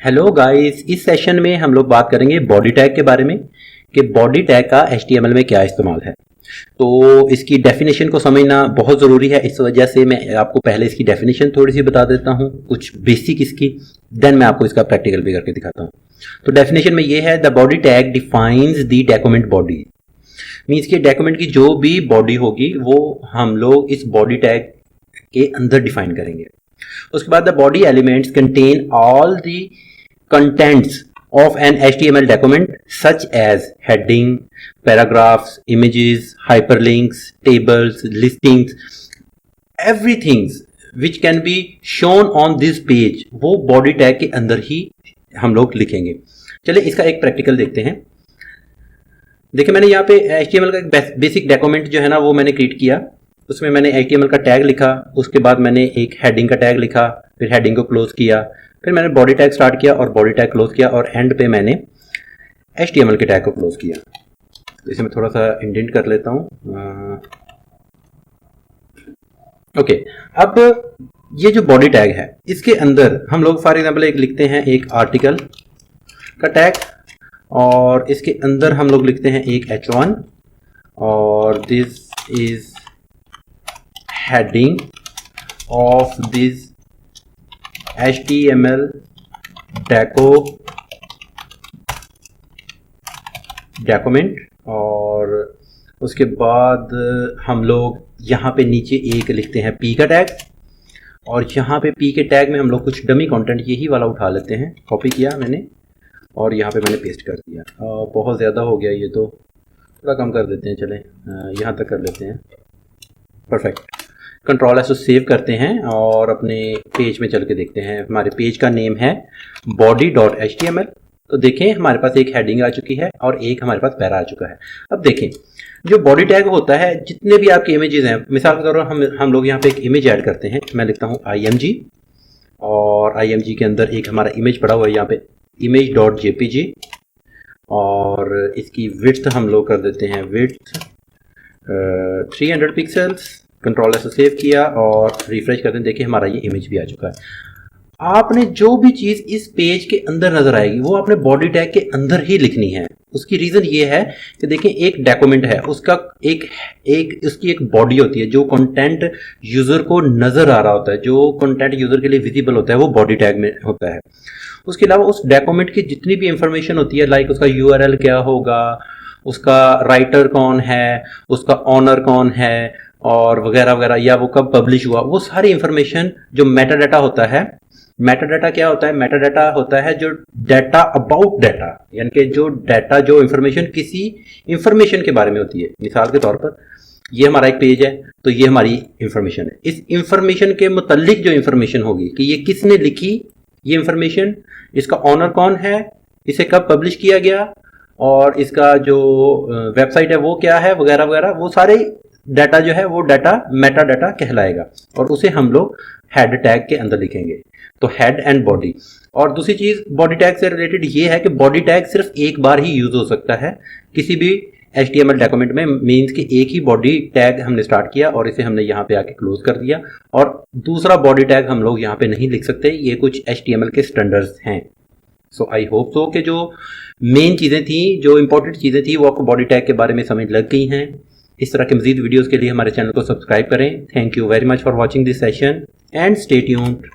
Hello guys, इस session में हम लोग बात करेंगे बॉडी टैग के बारे में कि बॉडी टैग का HTML में क्या इस्तेमाल है। तो इसकी डेफिनेशन को समझना बहुत ज़रूरी है, इस वजह से मैं आपको पहले इसकी डेफिनेशन थोड़ी सी बता देता हूँ, कुछ बेसिक इसकी, देन मैं आपको इसका प्रैक्टिकल भी करके दिखाता हूँ। तो डेफिनेशन में ये है, the body tag defines the document body. Means कि डॉक्यूमेंट की जो भी बॉडी होगी वो हम लोग इस बॉडी टैग के अंदर डिफाइन करेंगे। उसके बाद the body elements contain all the contents of an HTML document such as heading, paragraphs, images, hyperlinks, tables, listings, everything which can be shown on this page वो body tag के अंदर ही हम लोग लिखेंगे। चलिए इसका एक प्रैक्टिकल देखते हैं। देखिए मैंने यहाँ पे HTML का एक बेसिक डॉक्यूमेंट जो है ना वो मैंने क्रिएट किया। उसमें मैंने HTML का टैग लिखा, उसके बाद मैंने एक हेडिंग का टैग लिखा, फिर हेडिंग को क्लोज किया, फिर मैंने बॉडी टैग स्टार्ट किया और बॉडी टैग क्लोज किया और एंड पे मैंने HTML के टैग को क्लोज किया। तो इसे मैं थोड़ा सा इंडेंट कर लेता हूँ। ओके, अब ये जो बॉडी टैग है इसके अंदर हम लोग फॉर एग्जांपल एक लिखते हैं एक आर्टिकल का टैग, और इसके अंदर हम लोग लिखते हैं एक H1 और this is heading of this HTML document. और उसके बाद हम लोग यहाँ पे नीचे एक लिखते हैं P का टैग, और यहाँ पे P के टैग में हम लोग कुछ डमी कंटेंट यही वाला उठा लेते हैं, कॉपी किया मैंने और यहाँ पे मैंने पेस्ट कर दिया। बहुत ज़्यादा हो गया, ये तो थोड़ा कम कर देते हैं, चलें यहाँ तक कर लेते हैं। परफेक्ट। कंट्रोल एस सेव करते हैं और अपने पेज में चल के देखते हैं। हमारे पेज का नेम है body.html। तो देखें हमारे पास एक हेडिंग आ चुकी है और एक हमारे पास पैरा आ चुका है। अब देखें जो बॉडी टैग होता है, जितने भी आपके इमेजेस हैं, मिसाल के तौर पर हम लोग यहाँ पे एक इमेज ऐड करते हैं। मैं लिखता हूँ img और img के अंदर एक हमारा इमेज पड़ा हुआ है यहाँ पे image.jpg, और इसकी विड्थ हम लोग कर देते हैं width 300 pixels. Control S save किया और रिफ्रेश करते हैं, देखिए हमारा ये इमेज भी आ चुका है। आपने जो भी चीज़ इस पेज के अंदर नजर आएगी वो आपने बॉडी टैग के अंदर ही लिखनी है। उसकी रीज़न ये है कि देखिए एक डॉक्यूमेंट है, उसका उसकी एक बॉडी होती है, जो कंटेंट यूज़र को नज़र आ रहा होता है, जो कंटेंट यूज़र के लिए विजिबल होता है वो बॉडी टैग में होता है। उसके अलावा उस डॉक्यूमेंट की जितनी भी इंफॉर्मेशन होती है, लाइक उसका URL क्या होगा, उसका राइटर कौन है, उसका ऑनर कौन है और वगैरह वगैरह, या वो कब पब्लिश हुआ, वो सारी इंफॉर्मेशन जो मेटा डाटा होता है। मेटा डाटा क्या होता है? मेटा डाटा होता है जो डाटा अबाउट डाटा, यानी कि जो डाटा, जो इंफॉर्मेशन किसी इंफॉर्मेशन के बारे में होती है। मिसाल के तौर पर ये हमारा एक पेज है, तो ये हमारी इंफॉर्मेशन है। इस इंफॉर्मेशन के मुतालिक जो इंफॉर्मेशन होगी कि ये किसने लिखी ये इंफॉर्मेशन, इसका ऑनर कौन है, इसे कब पब्लिश किया गया, और इसका जो वेबसाइट है वो क्या है, वगैरह वगैरह, वो सारे डाटा जो है वो डाटा मेटा डाटा कहलाएगा और उसे हम लोग हेड टैग के अंदर लिखेंगे। तो हेड एंड बॉडी। और दूसरी चीज बॉडी टैग से रिलेटेड ये है कि बॉडी टैग सिर्फ एक बार ही यूज हो सकता है किसी भी HTML डॉक्यूमेंट में। मीन्स कि एक ही बॉडी टैग हमने स्टार्ट किया और इसे हमने यहाँ पे आके क्लोज कर दिया, और दूसरा बॉडी टैग हम लोग यहाँ पे नहीं लिख सकते। ये कुछ HTML के स्टैंडर्ड्स हैं। सो आई होप सो कि जो मेन चीज़ें थी, जो इंपॉर्टेंट चीज़ें थी, वो आपको बॉडी टैग के बारे में समझ लग गई हैं। इस तरह के मजीद वीडियोस के लिए हमारे चैनल को सब्सक्राइब करें। Thank you very much for watching this session and stay tuned.